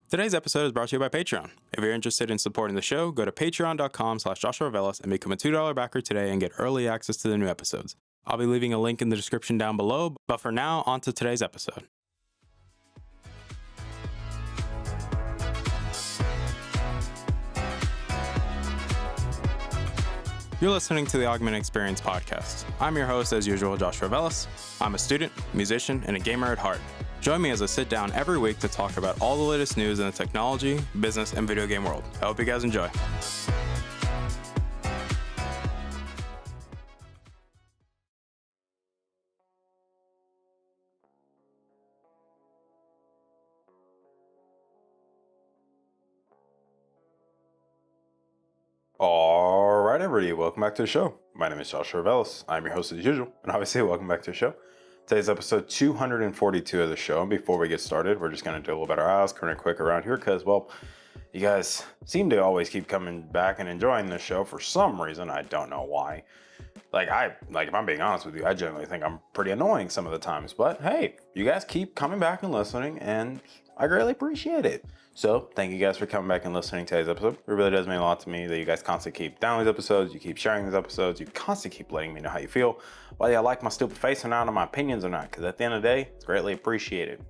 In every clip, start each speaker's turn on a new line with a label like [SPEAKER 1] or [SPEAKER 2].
[SPEAKER 1] Today's episode is brought to you by Patreon. If you're interested in supporting the show, go to patreon.com/JoshuaVelas and become a $2 backer today and get early access to the new episodes. I'll be leaving a link in the description down below, but for now, on to today's episode. You're listening to the Augment Experience podcast. I'm your host, as usual, Joshua Velas. I'm a student, musician, and a gamer at heart. Join me as I sit down every week to talk about all the latest news in the technology, business, and video game world. I hope you guys enjoy. Alright everybody, welcome back to the show. My name is Joshua Velas. I'm your host as usual, and obviously welcome back to the show. Today's episode 242 of the show, and before we get started, we're just going to do a little bit of housekeeping quick around here because, well, you guys seem to always keep coming back and enjoying this show for some reason. I don't know why. If I'm being honest with you, I generally think I'm pretty annoying some of the times, but hey, you guys keep coming back and listening, and I greatly appreciate it. So thank you guys for coming back and listening to today's episode. It really does mean a lot to me that you guys constantly keep downloading these episodes, you keep sharing these episodes, you constantly keep letting me know how you feel, whether you like my stupid face or not, or my opinions or not, because at the end of the day, it's greatly appreciated.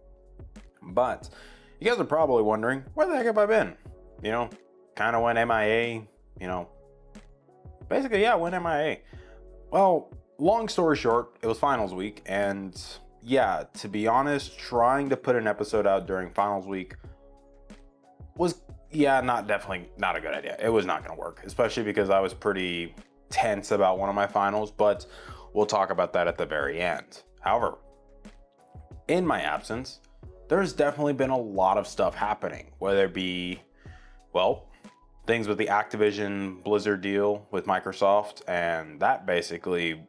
[SPEAKER 1] But you guys are probably wondering, where the heck have I been? Kind of went MIA, basically, went MIA. Well, long story short, it was finals week, and yeah, to be honest, trying to put an episode out during finals week was, definitely not a good idea. It was not going to work, especially because I was pretty tense about one of my finals, but we'll talk about that at the very end. However, in my absence, there's definitely been a lot of stuff happening, whether it be, things with the Activision Blizzard deal with Microsoft, and that basically,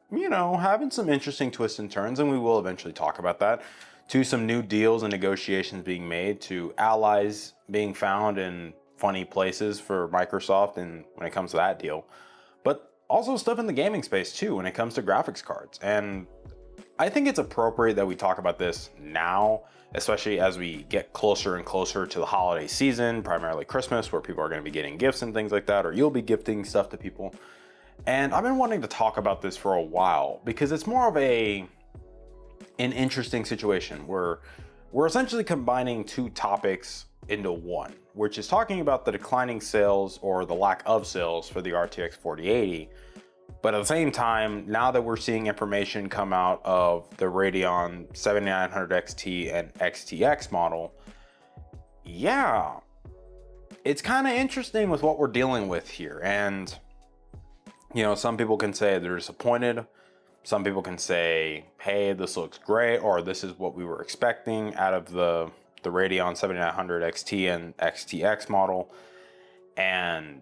[SPEAKER 1] having some interesting twists and turns, and we will eventually talk about that, to some new deals and negotiations being made, to allies being found in funny places for Microsoft and when it comes to that deal, but also stuff in the gaming space too when it comes to graphics cards. And I think it's appropriate that we talk about this now, especially as we get closer and closer to the holiday season, primarily Christmas, where people are going to be getting gifts and things like that, or you'll be gifting stuff to people. And I've been wanting to talk about this for a while because it's more of an interesting situation where we're essentially combining two topics into one, which is talking about the declining sales or the lack of sales for the RTX 4080. But at the same time, now that we're seeing information come out of the Radeon 7900 XT and XTX model, it's kind of interesting with what we're dealing with here. And some people can say they're disappointed. Some people can say, hey, this looks great, or this is what we were expecting out of the Radeon 7900 XT and XTX model. And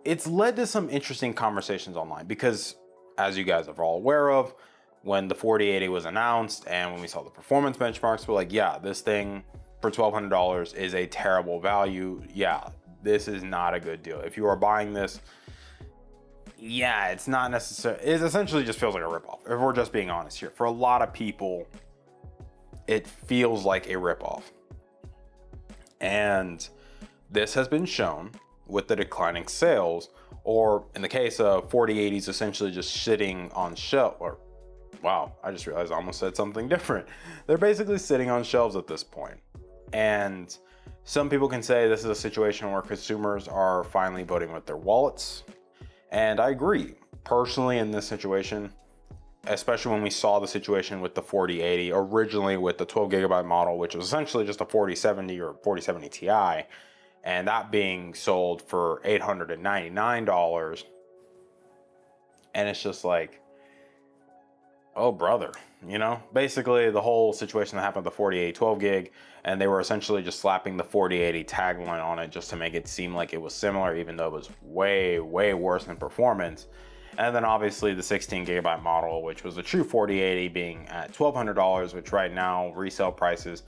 [SPEAKER 1] it's led to some interesting conversations online because, as you guys are all aware of, when the 4080 was announced and when we saw the performance benchmarks, we're like, this thing for $1,200 is a terrible value. This is not a good deal. If you are buying this, it's not necessary. It essentially just feels like a ripoff, if we're just being honest here. For a lot of people, it feels like a ripoff. And this has been shown with the declining sales, or in the case of 4080s, essentially just sitting on shelf, or wow, I just realized I almost said something different. They're basically sitting on shelves at this point. And some people can say this is a situation where consumers are finally voting with their wallets. And I agree. Personally, in this situation, especially when we saw the situation with the 4080, originally with the 12 gigabyte model, which was essentially just a 4070 or 4070 Ti, and that being sold for $899. And it's just like, oh brother, basically the whole situation that happened with the 4080 12 gig, and they were essentially just slapping the 4080 tagline on it just to make it seem like it was similar, even though it was way, way worse in performance. And then obviously the 16 gigabyte model, which was a true 4080, being at $1,200, which right now resale prices,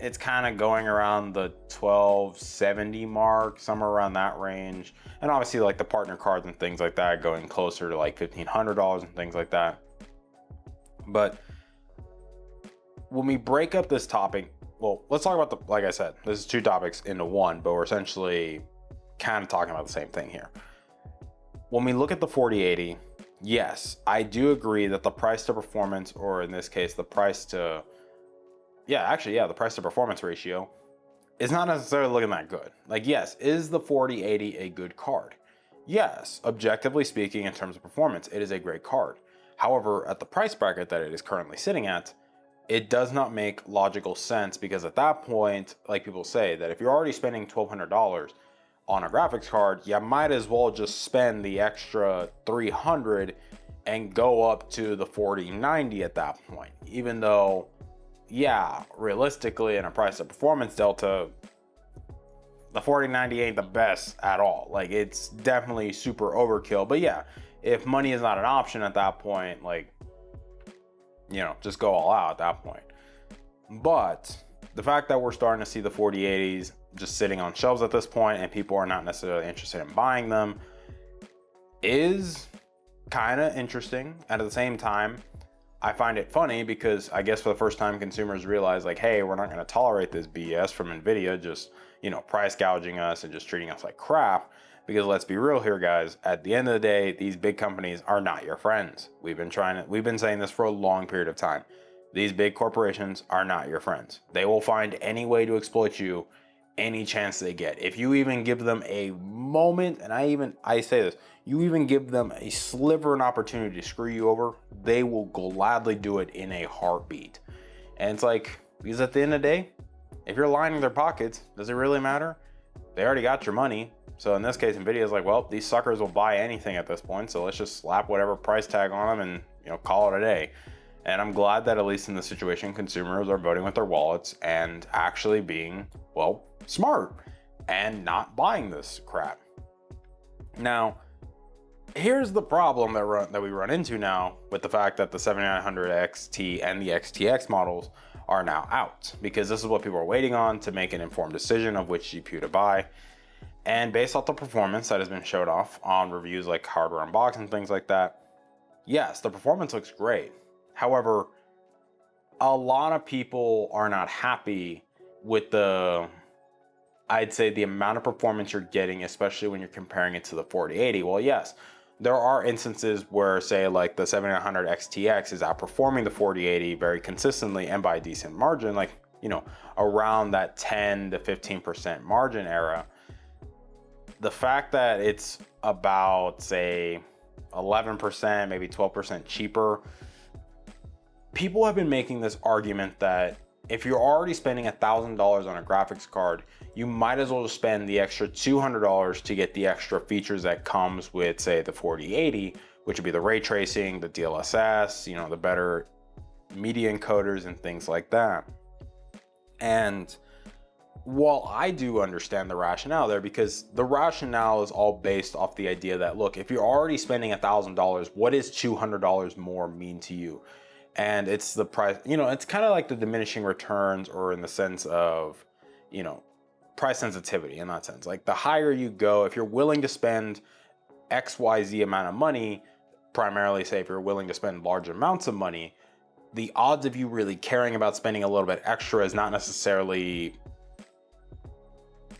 [SPEAKER 1] it's kind of going around the $1,270 mark, somewhere around that range. And obviously like the partner cards and things like that going closer to like $1,500 and things like that. But when we break up this topic well, let's talk about like I said, this is two topics into one, but we're essentially kind of talking about the same thing here. When we look at the 4080, yes, I do agree that the price to performance, or in this case, the price to performance ratio is not necessarily looking that good. Like, yes, is the 4080 a good card? Yes, objectively speaking, in terms of performance, it is a great card. However, at the price bracket that it is currently sitting at, it does not make logical sense, because at that point, like people say, that if you're already spending $1,200 on a graphics card, you might as well just spend the extra $300 and go up to the 4090 at that point. Even though, yeah, realistically, in a price to performance delta, the 4090 ain't the best at all. Like, it's definitely super overkill. But yeah, if money is not an option at that point, like, you know, just go all out at that point. But the fact that we're starting to see the 4080s just sitting on shelves at this point and people are not necessarily interested in buying them is kind of interesting. And at the same time, I find it funny because I guess for the first time consumers realize, like, hey, we're not going to tolerate this BS from NVIDIA, just, you know, price gouging us and just treating us like crap. Because let's be real here, guys, at the end of the day, these big companies are not your friends. We've been saying this for a long period of time. These big corporations are not your friends. They will find any way to exploit you any chance they get. If you even give them a moment, and I say this, you even give them a sliver an opportunity to screw you over, they will gladly do it in a heartbeat. And it's like, because at the end of the day, if you're lining their pockets, does it really matter? They already got your money. So in this case, NVIDIA is like, well, these suckers will buy anything at this point, so let's just slap whatever price tag on them and, you know, call it a day. And I'm glad that at least in this situation, consumers are voting with their wallets and actually being, well, smart and not buying this crap. Now, here's the problem that we run into now with the fact that the 7900 XT and the XTX models are now out, because this is what people are waiting on to make an informed decision of which GPU to buy. And based off the performance that has been showed off on reviews like Hardware Unboxed and things like that, yes, the performance looks great. However, a lot of people are not happy with I'd say the amount of performance you're getting, especially when you're comparing it to the 4080. Well, yes, there are instances where, say, like the 7900 XTX is outperforming the 4080 very consistently and by a decent margin, like, you know, around that 10 to 15% margin era. The fact that it's about, say, 11%, maybe 12% cheaper, people have been making this argument that if you're already spending $1,000 on a graphics card, you might as well spend the extra $200 to get the extra features that comes with, say, the 4080, which would be the ray tracing, the DLSS, you know, the better media encoders and things like that. And while I do understand the rationale there, because the rationale is all based off the idea that, look, if you're already spending $1,000, what does $200 more mean to you? And it's the price, you know, it's kind of like the diminishing returns, or in the sense of, you know, price sensitivity in that sense. Like, the higher you go, if you're willing to spend XYZ amount of money, primarily, say, if you're willing to spend large amounts of money, the odds of you really caring about spending a little bit extra is not necessarily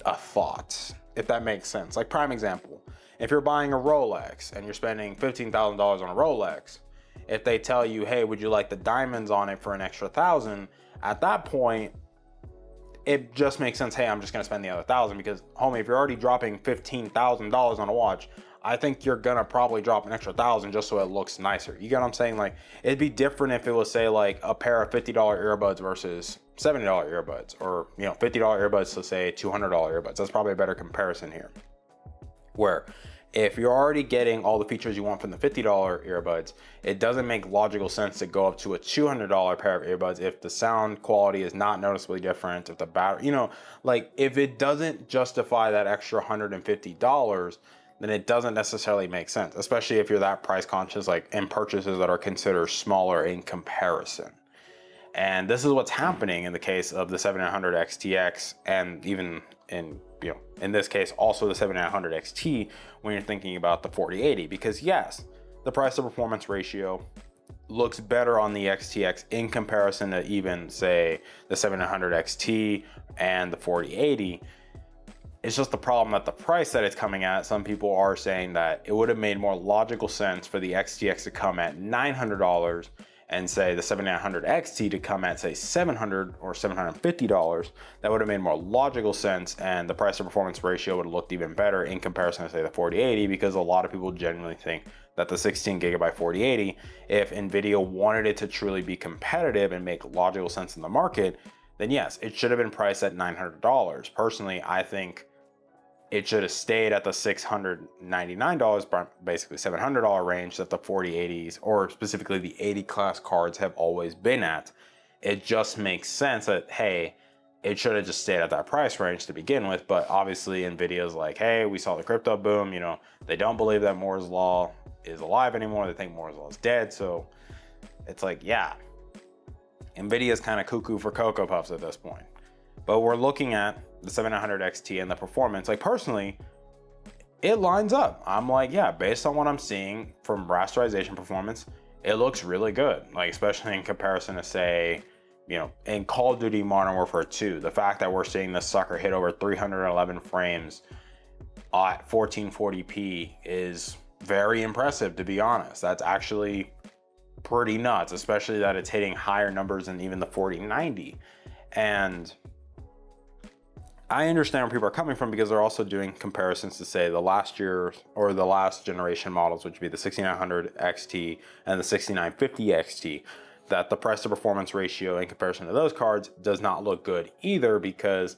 [SPEAKER 1] a thought, if that makes sense. Like, prime example, if you're buying a Rolex and you're spending $15,000 on a Rolex, if they tell you, hey, would you like the diamonds on it for an extra $1,000, at that point, it just makes sense. Hey, I'm just gonna spend the other $1,000, because, homie, if you're already dropping $15,000 on a watch, I think you're gonna probably drop an extra $1,000 just so it looks nicer. You get what I'm saying? Like, it'd be different if it was, say, like a pair of $50 earbuds versus $70 earbuds, or, you know, $50 earbuds to, say, $200 earbuds. That's probably a better comparison here. Where if you're already getting all the features you want from the $50 earbuds, it doesn't make logical sense to go up to a $200 pair of earbuds if the sound quality is not noticeably different, if the battery, you know, like, if it doesn't justify that extra $150, then it doesn't necessarily make sense, especially if you're that price conscious, like in purchases that are considered smaller in comparison. And this is what's happening in the case of the 7900 XTX, and even in, you know, in this case, also the 7900 XT, when you're thinking about the 4080, because yes, the price to performance ratio looks better on the XTX in comparison to even say the 700 XT and the 4080. It's just the problem at the price that it's coming at. Some people are saying that it would have made more logical sense for the XTX to come at $900 and say the 7900 XT to come at say $700 or $750. That would have made more logical sense, and the price to performance ratio would have looked even better in comparison to say the 4080, because a lot of people genuinely think that the 16 gigabyte 4080, if Nvidia wanted it to truly be competitive and make logical sense in the market, then yes, it should have been priced at $900. Personally, I think it should have stayed at the $699, basically $700 range that the 4080s, or specifically the 80 class cards, have always been at. It just makes sense that, hey, it should have just stayed at that price range to begin with. But obviously Nvidia's like, hey, we saw the crypto boom, you know, they don't believe that Moore's law is alive anymore. They think Moore's law is dead. So it's like, yeah, Nvidia's kind of cuckoo for Cocoa Puffs at this point. But we're looking at the 700 XT and the performance. Like, personally, it lines up. I'm like, yeah, based on what I'm seeing from rasterization performance, it looks really good. Like, especially in comparison to, say, you know, in Call of Duty Modern Warfare 2, the fact that we're seeing this sucker hit over 311 frames at 1440p is very impressive, to be honest. That's actually pretty nuts, especially that it's hitting higher numbers than even the 4090. And I understand where people are coming from, because they're also doing comparisons to, say, the last year or the last generation models, which would be the 6900 XT and the 6950 XT, that the price to performance ratio in comparison to those cards does not look good either, because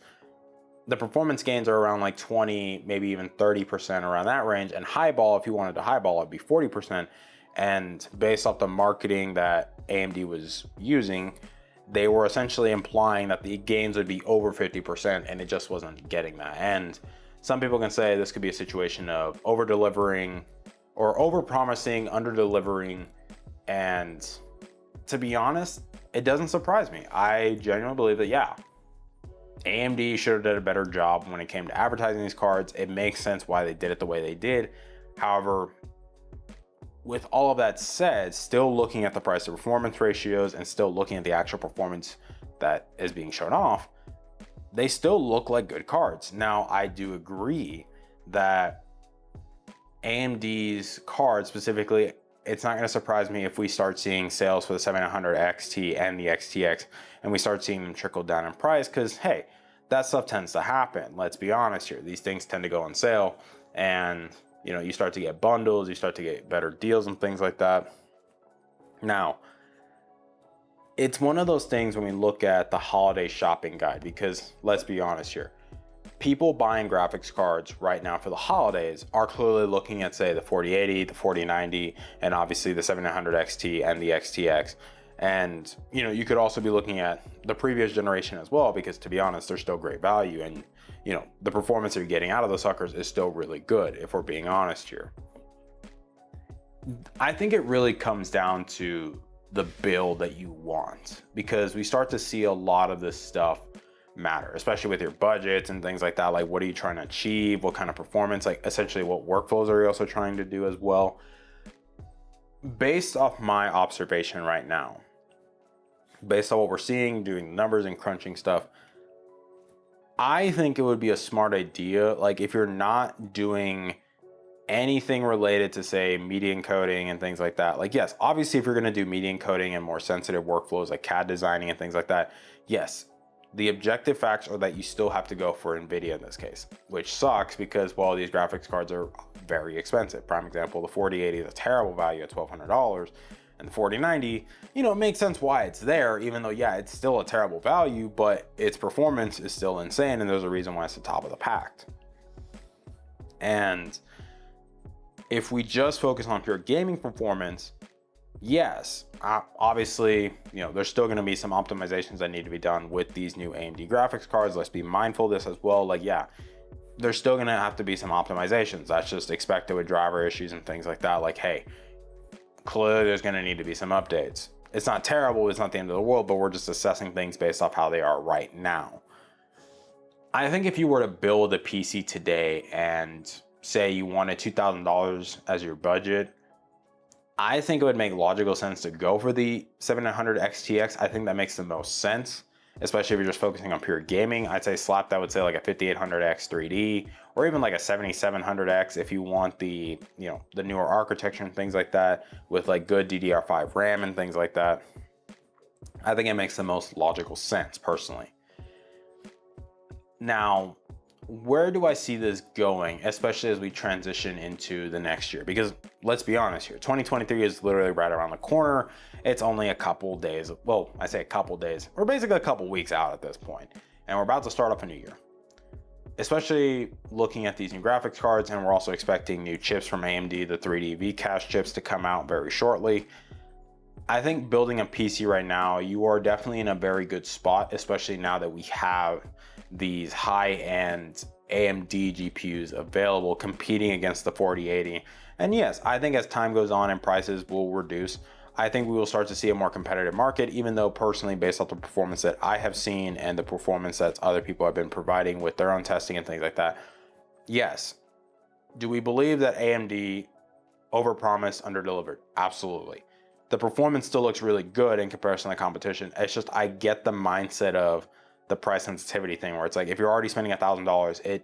[SPEAKER 1] the performance gains are around like 20, maybe even 30% around that range. And highball, if you wanted to highball, it'd be 40%. And based off the marketing that AMD was using, they were essentially implying that the gains would be over 50%, and it just wasn't getting that. And some people can say this could be a situation of over delivering or over promising, under delivering. And to be honest, it doesn't surprise me. I genuinely believe that, yeah, AMD should have done a better job when it came to advertising these cards. It makes sense why they did it the way they did. However, with all of that said, still looking at the price to performance ratios and still looking at the actual performance that is being shown off, they still look like good cards. Now, I do agree that AMD's cards specifically, it's not going to surprise me if we start seeing sales for the 700 XT and the XTX, and we start seeing them trickle down in price, because, hey, that stuff tends to happen. Let's be honest here. These things tend to go on sale, and you know, you start to get bundles, you start to get better deals and things like that. Now, it's one of those things when we look at the holiday shopping guide, because let's be honest here, people buying graphics cards right now for the holidays are clearly looking at, say, the 4080, the 4090, and obviously the 700 XT and the XTX. And, you know, you could also be looking at the previous generation as well, because to be honest, they're still great value. And, you know, the performance you're getting out of those suckers is still really good, if we're being honest here. I think it really comes down to the build that you want, because we start to see a lot of this stuff matter, especially with your budgets and things like that. Like, what are you trying to achieve? What kind of performance? Like, essentially, what workflows are you also trying to do as well? Based off my observation right now, based on what we're seeing, doing numbers and crunching stuff, I think it would be a smart idea, like, if you're not doing anything related to, say, media encoding and things like that. Like, yes, obviously, if you're going to do media encoding and more sensitive workflows like CAD designing and things like that, yes, the objective facts are that you still have to go for NVIDIA in this case, which sucks because, well, these graphics cards are very expensive. Prime example, the 4080 is a terrible value at $1,200. And the 4090, you know, it makes sense why it's there, even though, yeah, it's still a terrible value, but its performance is still insane, and there's a reason why it's the top of the pack. And if we just focus on pure gaming performance, yes, obviously, you know, there's still going to be some optimizations that need to be done with these new AMD graphics cards. Let's be mindful of this as well. Like, yeah, there's still going to have to be some optimizations. That's just expected with driver issues and things like that. Like, hey, clearly there's going to need to be some updates. It's not terrible, it's not the end of the world, but we're just assessing things based off how they are right now. I think if you were to build a PC today and say you wanted $2,000 as your budget, I think it would make logical sense to go for the 700 XTX. I think that makes the most sense, especially if you're just focusing on pure gaming. I'd say slap that would say like a 5800X 3D, or even like a 7700X if you want the, you know, the newer architecture and things like that with like good DDR5 RAM and things like that. I think it makes the most logical sense personally. Now, where do I see this going, especially as we transition into the next year? Because let's be honest here, 2023 is literally right around the corner. It's only a couple days. Well, I say a couple days. We're basically a couple weeks out at this point, and we're about to start off a new year. Especially looking at these new graphics cards, and we're also expecting new chips from AMD, the 3D V-Cache chips, to come out very shortly. I think building a PC right now, you are definitely in a very good spot, especially now that we have these high-end AMD GPUs available competing against the 4080. And yes, I think as time goes on and prices will reduce, I think we will start to see a more competitive market, even though personally, based off the performance that I have seen and the performance that other people have been providing with their own testing and things like that, yes. Do we believe that AMD overpromised, underdelivered? Absolutely. The performance still looks really good in comparison to the competition. It's just, I get the mindset of the price sensitivity thing, where it's like, if you're already spending $1,000,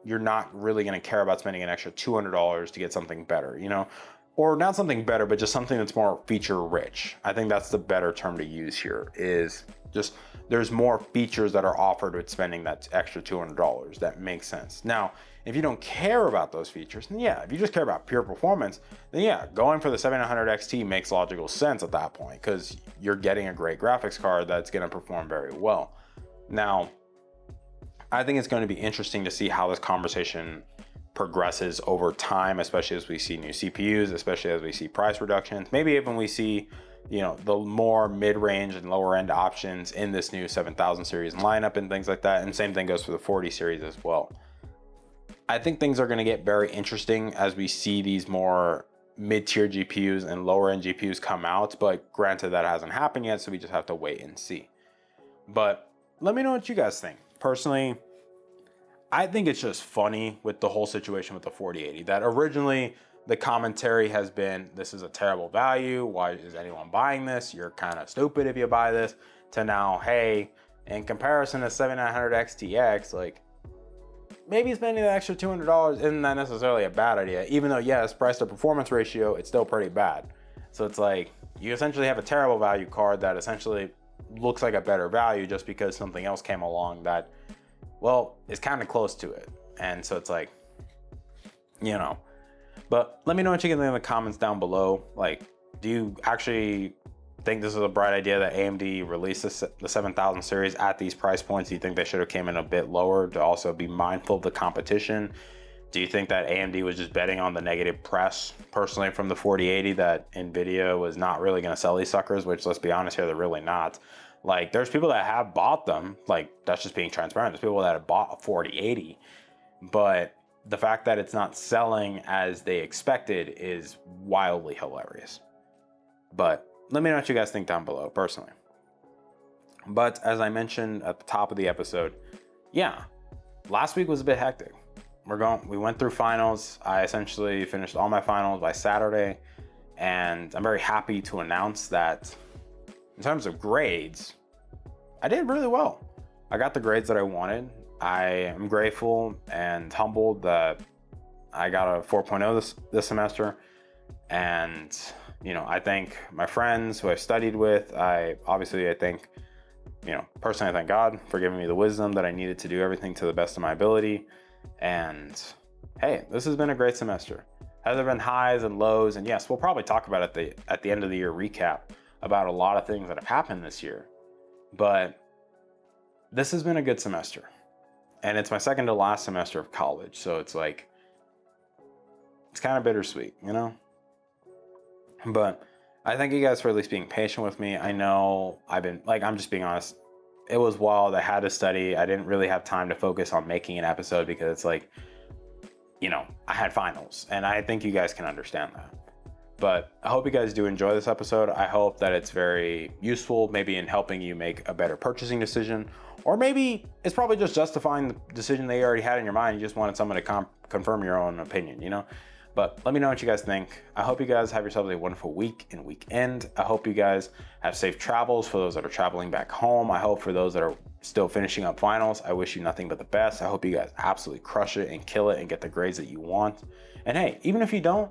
[SPEAKER 1] you're not really going to care about spending an extra $200 to get something better, you know, or not something better, but just something that's more feature rich. I think that's the better term to use here, is just there's more features that are offered with spending that extra $200. That makes sense. Now, if you don't care about those features, then yeah, if you just care about pure performance, then yeah, going for the 700 XT makes logical sense at that point, because you're getting a great graphics card that's going to perform very well. Now, I think it's going to be interesting to see how this conversation progresses over time, especially as we see new CPUs, especially as we see price reductions. Maybe even we see, you know, the more mid-range and lower end options in this new 7000 series lineup and things like that. And same thing goes for the 40 series as well. I think things are going to get very interesting as we see these more mid-tier GPUs and lower end GPUs come out, but granted that hasn't happened yet, so we just have to wait and see. But let me know what you guys think. Personally, I think it's just funny with the whole situation with the 4080, that originally the commentary has been, this is a terrible value, why is anyone buying this, you're kind of stupid if you buy this, to now, hey, in comparison to 7900 XTX, like, maybe spending the extra $200 isn't that necessarily a bad idea, even though yes, price to performance ratio, it's still pretty bad. So it's like, you essentially have a terrible value card that essentially looks like a better value just because something else came along that, well, is kind of close to it. And so it's like, you know, but let me know what you think in the comments down below. Like, do you actually think this is a bright idea that AMD released the 7000 series at these price points? Do you think they should have came in a bit lower to also be mindful of the competition? Do you think that AMD was just betting on the negative press, personally, from the 4080, that NVIDIA was not really going to sell these suckers, which, let's be honest here, they're really not. Like, there's people that have bought them, like, that's just being transparent. There's people that have bought a 4080, but the fact that it's not selling as they expected is wildly hilarious. But let me know what you guys think down below, personally. But as I mentioned at the top of the episode, yeah, last week was a bit hectic. We went through finals. I essentially finished all my finals by Saturday, and I'm very happy to announce that in terms of grades, I did really well. I got the grades that I wanted. I am grateful and humbled that I got a 4.0 this semester. And, you know, I thank my friends who I've studied with. I think, you know, personally, I thank God for giving me the wisdom that I needed to do everything to the best of my ability. And hey, this has been a great semester. Has there been highs and lows? And yes, we'll probably talk about it at the end of the year recap about a lot of things that have happened this year. But this has been a good semester. And it's my second to last semester of college. So it's like, it's kind of bittersweet, you know? But I thank you guys for at least being patient with me. I know I'm just being honest. It was wild. I had to study. I didn't really have time to focus on making an episode because it's like, you know, I had finals, and I think you guys can understand that. But I hope you guys do enjoy this episode. I hope that it's very useful, maybe in helping you make a better purchasing decision, or maybe it's probably just justifying the decision that you already had in your mind. You just wanted someone to confirm your own opinion, you know? But let me know what you guys think. I hope you guys have yourselves a wonderful week and weekend. I hope you guys have safe travels for those that are traveling back home. I hope for those that are still finishing up finals, I wish you nothing but the best. I hope you guys absolutely crush it and kill it and get the grades that you want. And hey, even if you don't,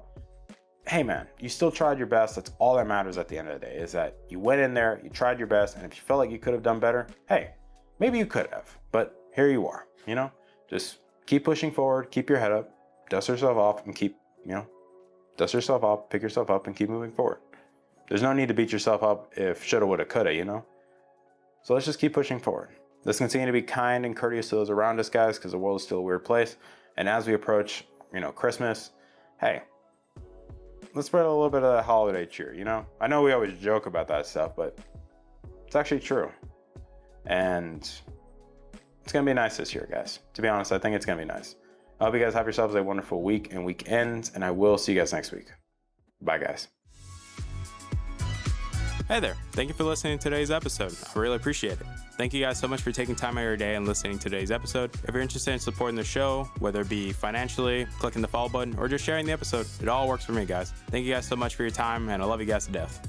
[SPEAKER 1] hey man, you still tried your best. That's all that matters at the end of the day, is that you went in there, you tried your best, and if you felt like you could have done better, hey, maybe you could have, but here you are, you know? Just keep pushing forward, keep your head up, dust yourself off, and keep, dust yourself off, pick yourself up, and keep moving forward. There's no need to beat yourself up if shoulda, woulda, coulda, you know? So let's just keep pushing forward. Let's continue to be kind and courteous to those around us, guys, because the world is still a weird place. And as we approach, Christmas, hey, let's spread a little bit of holiday cheer, I know we always joke about that stuff, but it's actually true. And it's gonna be nice this year, guys. To be honest, I think it's gonna be nice. I hope you guys have yourselves a wonderful week and weekend, and I will see you guys next week. Bye, guys.
[SPEAKER 2] Hey there, thank you for listening to today's episode. I really appreciate it. Thank you guys so much for taking time out of your day and listening to today's episode. If you're interested in supporting the show, whether it be financially, clicking the follow button, or just sharing the episode, it all works for me, guys. Thank you guys so much for your time, and I love you guys to death.